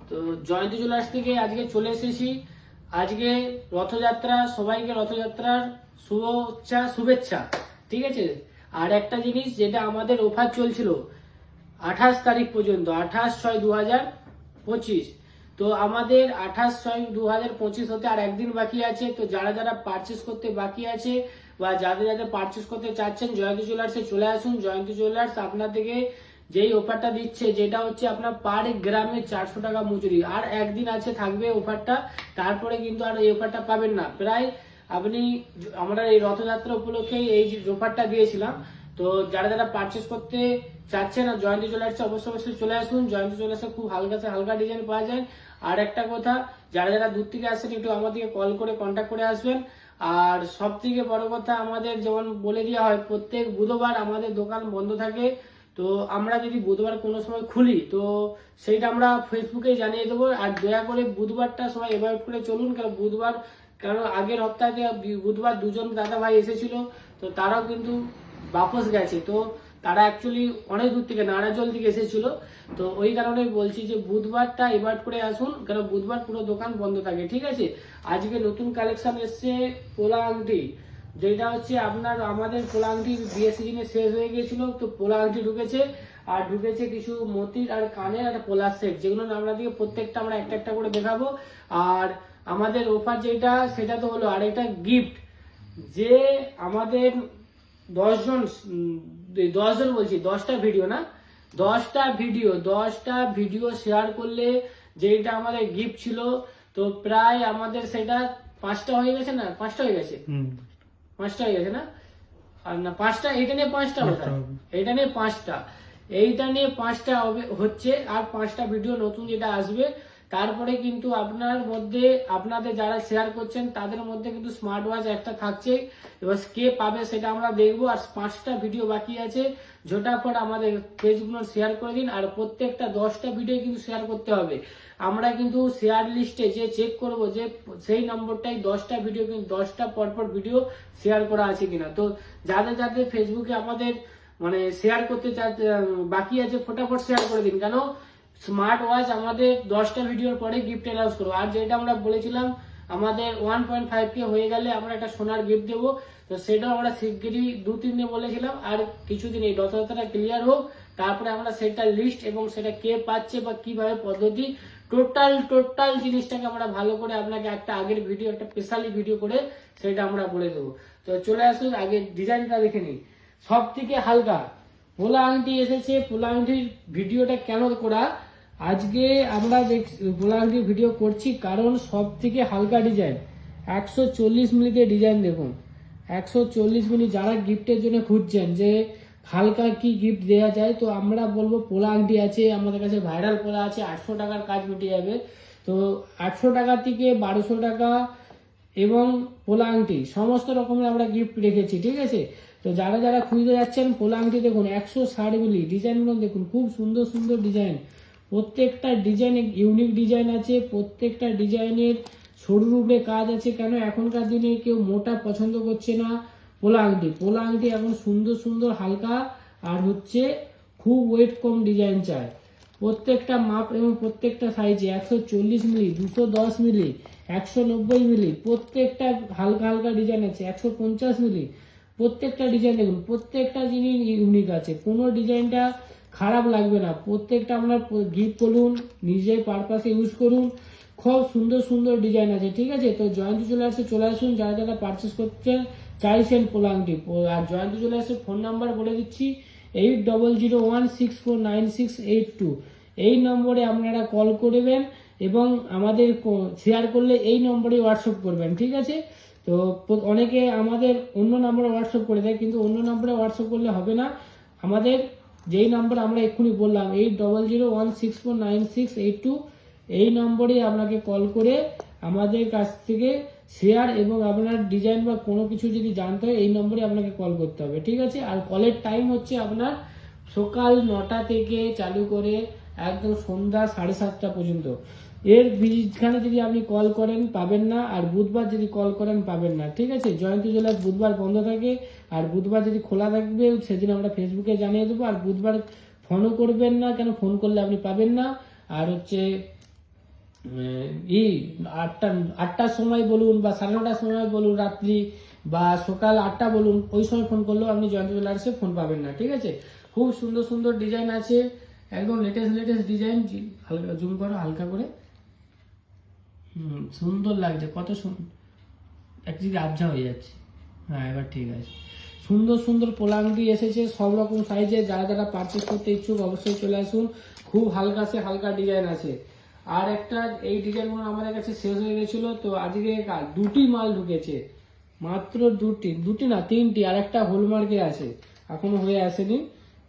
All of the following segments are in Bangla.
তো জয়ন্তী জুয়েলার্স থেকে আজকে চলে এসেছি। আজকে রথযাত্রা, সবাইকে রথযাত্রার শুভেচ্ছা। ঠিক আছে। আর একটা জিনিস, যেটা আমাদের অফার চলছিল 28 তারিখ পর্যন্ত, 28/6/2025। তো আমাদের 28/6/2025 হতে আর একদিন বাকি আছে। তো যারা যারা পারচেস করতে বাকি আছে বা যাদের যাদের পারচেস করতে চাচ্ছেন, জয়ন্তী জুয়েলার্সে চলে আসুন। জয়ন্তী জুয়েলার্স আপনার থেকে যেই অফারটা দিচ্ছে, যেটা হচ্ছে আপনার পার গ্রামে 400 টাকা মজুরি। আর একদিন আছে থাকবে অফারটা, তারপরে কিন্তু আর এই অফারটা পাবেন না। প্রায় আপনি, আমরা এই রথযাত্রা উপলক্ষে এই অফারটা দিয়েছিলাম। তো যারা যারা পারচেস করতে চাচ্ছেন না, জয়ন্তী জুয়েলার্সে অবশ্যই চলে আসুন। জয়ন্তী জুয়েলার্সে খুব হালকা ডিজাইন পাওয়া যায়। আর একটা কথা, যারা যারা দূর থেকে আসছেন একটু আমাদেরকে কল করে কন্ট্যাক্ট করে আসবেন। আর সব থেকে বড় কথা, আমাদের যেমন বলে দেওয়া হয়, প্রত্যেক বুধবার আমাদের দোকান বন্ধ থাকে। তো আমরা যদি বুধবার কোনো সময় খুলি, তো সেইটা আমরা ফেসবুকে জানিয়ে দেবো। আর দয়া করে বুধবারটা সবাই অ্যাভয়েড করে চলুন, কারণ আগের সপ্তাহে বুধবার দুজন দাদা ভাই এসেছিল, তো তারাও কিন্তু বাপস গেছে। তো তারা অ্যাকচুয়ালি অনেক দূর থেকে, নারাজল থেকে এসেছিল। তো ওই কারণেই বলছি যে বুধবারটা অ্যাভয়েড করে আসুন, কারণ বুধবার পুরো দোকান বন্ধ থাকে। ঠিক আছে। আজকে নতুন কালেকশন এসছে পোলা আংটি, যেটা হচ্ছে আপনার, আমাদের পোলা আংটি বিয়ে সিজনে শেষ হয়ে গিয়েছিল, তো পোলা আংটি ঢুকেছে। আর ঢুকেছে কিছু মতির আর কানের একটা পোলার সেট, যেগুলো আমরা দিয়ে প্রত্যেকটা আমরা একটা একটা করে দেখাবো। আর আমাদের অফার যেটা, সেটা তো হলো, আর এটা গিফট, যে আমাদের 10 জন, 10 জন বলছি, 10টা ভিডিও না, 10টা ভিডিও শেয়ার করলে যেটা আমাদের গিফট ছিল, তো প্রায় আমাদের সেটা 5টা হয়ে গেছে না, 5টা হয়ে গেছে, 5টা হয়ে গেছে না, আর না 5টা, এটা নিয়ে 5টা হবে, এটা নিয়ে 5টা, এইটা নিয়ে 5টা হচ্ছে। আর 5টা ভিডিও নতুন যেটা আসবে, তারপরে কিন্তু আপনার মধ্যে, আপনাদের যারা শেয়ার করছেন তাদের মধ্যে কিন্তু স্মার্ট ওয়াচ একটা থাকছে। এবার কে পাবে সেটা আমরা দেখবো। আর 5টা ভিডিও বাকি আছে, ঝটাফট আমাদের ফেসবুক শেয়ার করে দিন। আর প্রত্যেকটা 10টা ভিডিও কিন্তু শেয়ার করতে হবে। আমরা কিন্তু শেয়ার লিস্টে যে চেক করব, যে সেই নম্বরটাই 10টা ভিডিও, কিন্তু 10টা পরপর ভিডিও শেয়ার করা আছে কিনা। তো যাদের যাদের ফেসবুকে আমাদের মানে শেয়ার করতে বাকি আছে, ফটাফট শেয়ার করে দিন, কেন স্মার্ট ওয়াচ আমাদের 10টা ভিডিওর পরে গিফট অ্যানাউন্স করবো। আর যেটা আমরা বলেছিলাম, আমাদের 1.5K হয়ে গেলে আমরা একটা সোনার গিফট দেবো। তো সেটাও আমরা শিগগিরই 2-3 দিনে বলেছিলাম। আর কিছুদিন এই রথযাত্রাটা ক্লিয়ার হোক, তারপরে আমরা সেটা লিস্ট এবং সেটা কে পাচ্ছে বা কিভাবে পদ্ধতি, টোটাল জিনিসটাকে আমরা ভালো করে আপনাকে একটা আগের ভিডিও, একটা স্পেশালি ভিডিও করে সেটা আমরা বলে দেবো। তো চলে আসুন, আগে ডিজাইনটা দেখে নিই। সব থেকে হালকা পোলা আংটি এসেছে। পোলা আংটির ভিডিওটা কেন করা, আজকে আমরা পোলা আংটির ভিডিও করছি কারণ সব থেকে হালকা ডিজাইন, 140 মিলিতে ডিজাইন দেখুন, 140 মিলি। যারা গিফটের জন্য খুঁজছেন যে হালকা কি গিফট দেওয়া যায়, তো আমরা বলবো পোলা আংটি আছে আমাদের কাছে, ভাইরাল পোলা আছে, 800 টাকার কাজ মিটে যাবে। তো 800 টাকা থেকে 1200 টাকা এবং পোলা আংটি সমস্ত রকমের আমরা গিফট রেখেছি। ঠিক আছে। তো যারা যারা খুঁজতে যাচ্ছেন, পোলা আংটি দেখুন 160 মিলি, ডিজাইনগুলো দেখুন, খুব সুন্দর ডিজাইন। প্রত্যেকটা ডিজাইনে ইউনিক ডিজাইন আছে, প্রত্যেকটা ডিজাইনের সরু রূপে কাজ আছে। কেন এখনকার দিনে কেউ মোটা পছন্দ করছে না। পোলা আংটি এখন সুন্দর হালকা, আর হচ্ছে খুব ওয়েট কম ডিজাইন চায়। প্রত্যেকটা মাপ এবং প্রত্যেকটা সাইজে 140 মিলি, 210 মিলি, 190 মিলি, প্রত্যেকটা হালকা ডিজাইন আছে, 150 মিলি। প্রত্যেকটা ডিজাইন দেখুন, প্রত্যেকটা জিনিস ইউনিক আছে, কোনো ডিজাইনটা খারাপ লাগবে না। প্রত্যেকটা আপনার গিফট করুন, নিজের পারপাসে ইউজ করুন, খুব সুন্দর ডিজাইন আছে। ঠিক আছে। তো জয়ন্তী জুয়েলার্সে চলে আসুন যারা যারা পারচেস করতে চাইছেন পোলা আংটি। আর জয়ন্তী জুয়েলার্সের ফোন নাম্বার বলে দিচ্ছি, 8001649682। এই নম্বরে আপনারা কল করবেন এবং আমাদের শেয়ার করলে এই নম্বরে হোয়াটসঅ্যাপ করবেন। ঠিক আছে। তো অনেকে আমাদের অন্য নম্বরে হোয়াটসঅ্যাপ করে দেয়, কিন্তু অন্য নম্বরে হোয়াটসঅ্যাপ করলে হবে না। আমাদের যেই নম্বর আমরা এক্ষুনি বললাম, 8001649682, এই নম্বরে আপনাকে কল করে আমাদের কাছ থেকে শেয়ার এবং আপনার ডিজাইন বা কোনো কিছু যদি জানতে হয়, এই নম্বরে আপনাকে কল করতে হবে। ঠিক আছে। আর কলের টাইম হচ্ছে আপনার সকাল 9টা থেকে চালু করে একদম সন্ধ্যা 7:30 পর্যন্ত। এর বীজখানে যদি আপনি কল করেন পাবেন না, আর বুধবার যদি কল করেন পাবেন না। ঠিক আছে। জয়ন্তী জুয়েলার্স বুধবার বন্ধ থাকে, আর বুধবার যদি খোলা থাকবে সেদিন আমরা ফেসবুকে জানিয়ে দেবো। আর বুধবার ফোনও করবেন না, কেন ফোন করলে আপনি পাবেন না। আর হচ্ছে এই 8টার সময় বলুন বা 9:30টার সময় বলুন রাত্রি, বা সকাল 8টা বলুন, ওই সময় ফোন করলেও আপনি জয়ন্ত জুয়েলার্সে ফোন পাবেন না, ঠিক আছে। খুব সুন্দর সুন্দর ডিজাইন আছে, একদম লেটেস্ট ডিজাইন। হালকা জুম করো হালকা করে, সুন্দর লাগছে, কত সুন্দর, একদিকে আবঝা হয়ে যাচ্ছে। হ্যাঁ এবার ঠিক আছে। সুন্দর সুন্দর পোলাঙ্গি এসেছে সব রকম সাইজে, যারা যারা পারচেস করতে ইচ্ছুক অবশ্যই চলে আসুন। খুব হালকা সে হালকা ডিজাইন আছে। আর একটা, এই ডিজাইনগুলো আমাদের কাছে শেষ হয়ে গেছিল, তো আজকে দুটি মাল ঢুকেছে, মাত্র দুটি না 3টি, আর একটা হলমার্কে আছে, এখনো হয়ে আসেনি।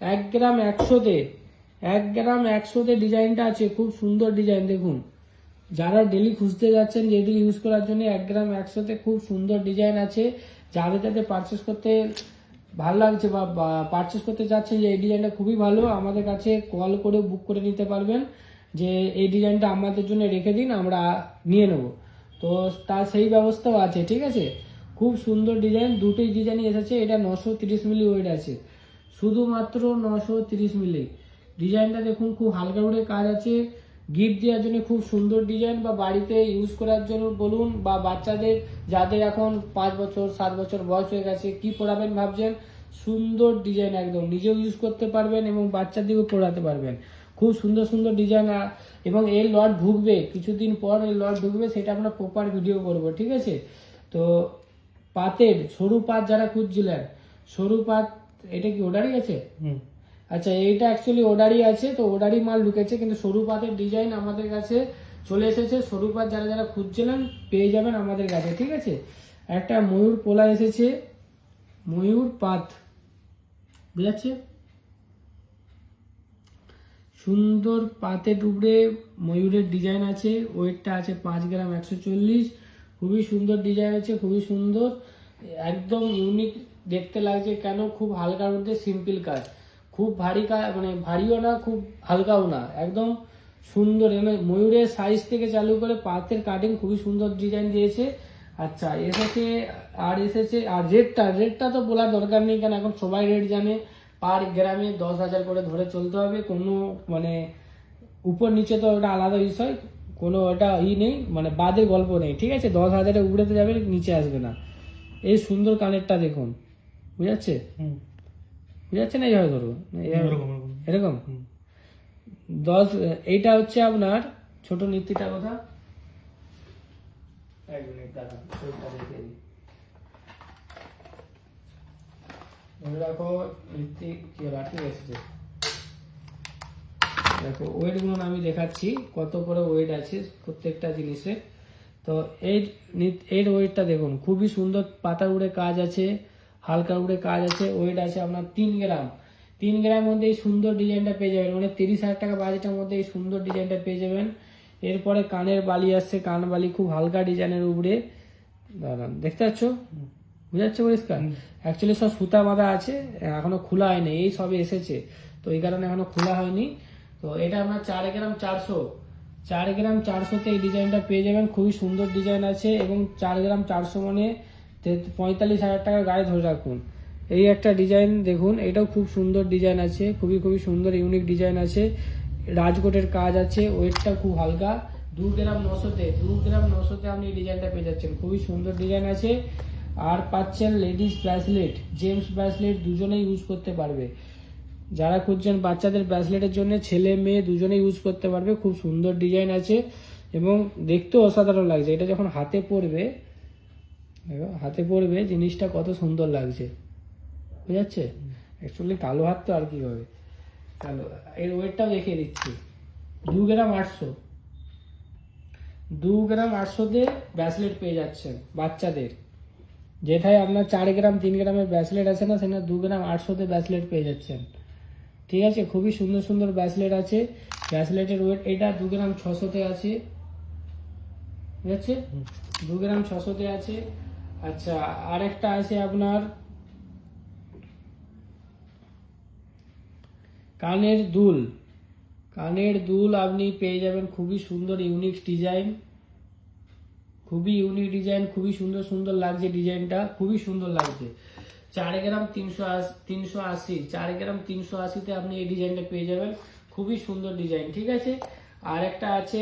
1 গ্রাম 100-তে, 1 গ্রাম 100-তে ডিজাইনটা আছে, খুব সুন্দর ডিজাইন দেখুন। যারা ডেলি খুঁজতে যাচ্ছেন যেটি ইউজ করার জন্য 1 গ্রাম 100-তে খুব সুন্দর ডিজাইন আছে। যাদের যাতে পারচেস করতে ভালো লাগছে বা পারচেস করতে চাচ্ছেন যে এই ডিজাইনটা খুবই ভালো, আমাদের কাছে কল করে বুক করে নিতে পারবেন যে এই ডিজাইনটা আমাদের জন্য রেখে দিন, আমরা নিয়ে নেব। তো তার সেই ব্যবস্থাও আছে, ঠিক আছে। খুব সুন্দর ডিজাইন, দুটি ডিজাইনই এসেছে। এটা 930 মিলি ওয়েট আছে, শুধুমাত্র 930 মিলি। ডিজাইনটা দেখুন, খুব হালকা করে কাজ আছে। গিফট দেওয়ার জন্য খুব সুন্দর ডিজাইন, বা বাড়িতে ইউজ করার জন্য বলুন, বা বাচ্চাদের যাদের এখন 5 বছর 7 বছর বয়স হয়ে গেছে, কি পড়াবেন ভাবছেন, সুন্দর ডিজাইন, একদম নিজেও ইউজ করতে পারবেন এবং বাচ্চাদেরও পড়াতে পারবেন। খুব সুন্দর সুন্দর ডিজাইন, এবং এই লট ঢুকবে কিছুদিন পর, এই লট ঢুকবে, সেটা আমরা প্রপার ভিডিও করব, ঠিক আছে। তো পাতের সরু পাত যারা খুঁজছিলেন, সরু পাত, এটা কি অর্ডারই আছে? আচ্ছা, এইটা অ্যাকচুয়ালি অর্ডারই আছে, তো অর্ডারই মাল ঢুকেছে, কিন্তু সরু পাতের ডিজাইন আমাদের কাছে চলে এসেছে। সরু পাত যারা যারা খুঁজছিলেন পেয়ে যাবেন আমাদের কাছে, ঠিক আছে। একটা ময়ূর পোলা এসেছে, ময়ূর পাত, বুঝাচ্ছে, সুন্দর পাতে টুকরে ময়ূরের ডিজাইন আছে। ওয়েটটা আছে 5 গ্রাম 140, খুবই সুন্দর ডিজাইন আছে, খুবই সুন্দর, একদম ইউনিক দেখতে লাগছে। কেন, খুব হালকার মধ্যে সিম্পল কাজ, খুব ভারী কাজ, মানে ভারীও না খুব হালকাও না, একদম সুন্দর। ময়ূরের সাইজ থেকে চালু করে পাতের কাটিং খুবই সুন্দর ডিজাইন দিয়েছে। আচ্ছা, এসেছে আর রেটটা তো বলার দরকার নেই, কেন এখন সবাই রেট জানে। পার গ্রামে 10,000 করে ধরে চলতে হবে, কোনো মানে উপর নিচে তো ওটা আলাদা বিষয়, কোনো ওটা নেই, মানে বাদের গল্প নেই, ঠিক আছে। 10,000-এ উড়েতে যাবে, নিচে আসবে না। এই সুন্দর কানেরটা দেখুন, বুঝাচ্ছে, বুঝাচ্ছে না, এইভাবে ধরবো এরকম এইটা হচ্ছে আপনার ছোট নীতিটা কথা, এক মিনিট দাঁড়ান, দেখে দিই। দেখো নীতি কি বাকি এসেছে, দেখো ওয়েট গুলো আমি দেখাচ্ছি, কত করে ওয়েট আছে প্রত্যেকটা জিনিসের। তো এর ওয়েটটা দেখুন, খুবই সুন্দর, পাতার উপরে কাজ আছে, হালকা উপরে কাজ আছে। ওয়েট আছে আপনার 3 গ্রামের মধ্যে এই সুন্দর ডিজাইনটা পেয়ে যাবেন, মানে 30,000 টাকা বাজেটের মধ্যে এই সুন্দর ডিজাইনটা পেয়ে যাবেন। এরপরে কানের বালি আসছে, কান বালি খুব হালকা ডিজাইনের উপরে, দাঁড়ান দেখতে পাচ্ছ, বুঝাচ্ছে পরিষ্কার। অ্যাকচুয়ালি সব সুতা বাঁধা আছে, এখনো খোলা হয়নি, এই সবে এসেছে, তো এই কারণে এখনো খোলা হয়নি। তো এটা আপনার 4 গ্রাম 400-তে এই ডিজাইনটা পেয়ে যাবেন, খুবই সুন্দর ডিজাইন আছে। এবং 4 গ্রাম 400 মানে 45,000 টাকা গায়ে ধরে রাখুন। এই একটা ডিজাইন দেখুন, এটাও খুব সুন্দর ডিজাইন আছে, খুবই সুন্দর ইউনিক ডিজাইন আছে, রাজকোটের কাজ আছে। ওয়েটটা খুব হালকা, 2 গ্রাম 900-তে আপনি এই ডিজাইনটা পেয়ে যাচ্ছেন, খুবই সুন্দর ডিজাইন আছে। আর পাচ্ছেন লেডিস ব্রেসলেট, জেমস ব্রেসলেট, দুজনেই ইউজ করতে পারবে। যারা খুঁজছেন বাচ্চাদের ব্রেসলেটের জন্য, ছেলে মেয়ে দুজনে ইউজ করতে পারবে, খুব সুন্দর ডিজাইন আছে এবং দেখতেও অসাধারণ লাগছে। এটা যখন হাতে পড়বে জিনিসটা কত সুন্দর লাগছে, বুঝাচ্ছে। অ্যাকচুয়ালি কালো হাত তো আর কি হবে, কালো। এর ওয়েটটাও দেখিয়ে দিচ্ছি, 2 গ্রাম 800-তে ব্রেসলেট পেয়ে যাচ্ছেন বাচ্চাদের। যেটাই আপনার 4 গ্রাম 3 গ্রামের ব্রেসলেট আছে না, সেটা 2 গ্রাম 800-তে ব্রেসলেট পেয়ে যাচ্ছেন, ঠিক আছে। খুবই সুন্দর সুন্দর ব্রেসলেট আছে। ব্রেসলেটের ওয়েট এটা 2 গ্রাম 600-তে আছে, ঠিক আছে, 2 গ্রাম 600-তে আছে। আচ্ছা, আরেকটা আছে আপনার কানের দুল আপনি পেয়ে যাবেন, খুবই সুন্দর ইউনিক ডিজাইন, খুবই সুন্দর সুন্দর লাগছে ডিজাইনটা, খুবই সুন্দর লাগছে। 4 গ্রাম 380, 4 গ্রাম 380-তে আপনি এই ডিজাইনটা পেয়ে যাবেন, খুবই সুন্দর ডিজাইন, ঠিক আছে। আর একটা আছে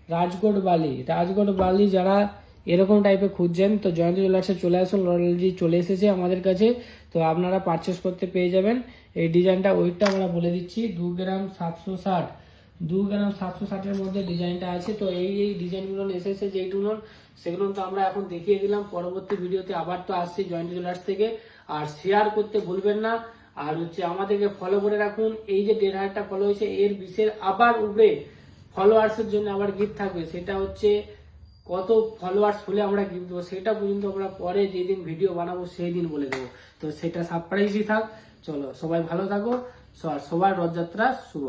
রাজকোট বালি যারা এরকম টাইপের খুঁজছেন তো জয়ন্তী জুয়েলার্সে চলে আসুন, অলরেডি চলে এসেছে আমাদের কাছে। তো আপনারা পারচেস করতে পেয়ে যাবেন। এই ডিজাইনটা ওয়েটটা আমরা বলে দিচ্ছি 2 গ্রাম 760, 2 গ্রাম 760-এর মধ্যে ডিজাইনটা আছে। তো এই ডিজাইনগুলো এসেছে যেইগুলো, সেগুলো তো আমরা এখন দেখিয়ে দিলাম। পরবর্তী ভিডিওতে আবার তো আসছি জয়ন্তী জুয়েলার্স থেকে। আর শেয়ার করতে ভুলবেন না। আর হচ্ছে আমাদেরকে ফলো করে রাখুন। এই যে 1500টা ফলো হয়েছে, এর বিশের আবার উপরে ফলোয়ার্সের জন্য আবার গিফট থাকবে। সেটা হচ্ছে কত ফলোয়ার্স হলে আমরা গিফট দেবো সেটা পর্যন্ত আমরা পরে যেদিন ভিডিও বানাবো সেই দিন বলে দেবো। তো সেটা সারপ্রাইজই থাক। চলো সবাই ভালো থাকো, সবার রথযাত্রা শুভ।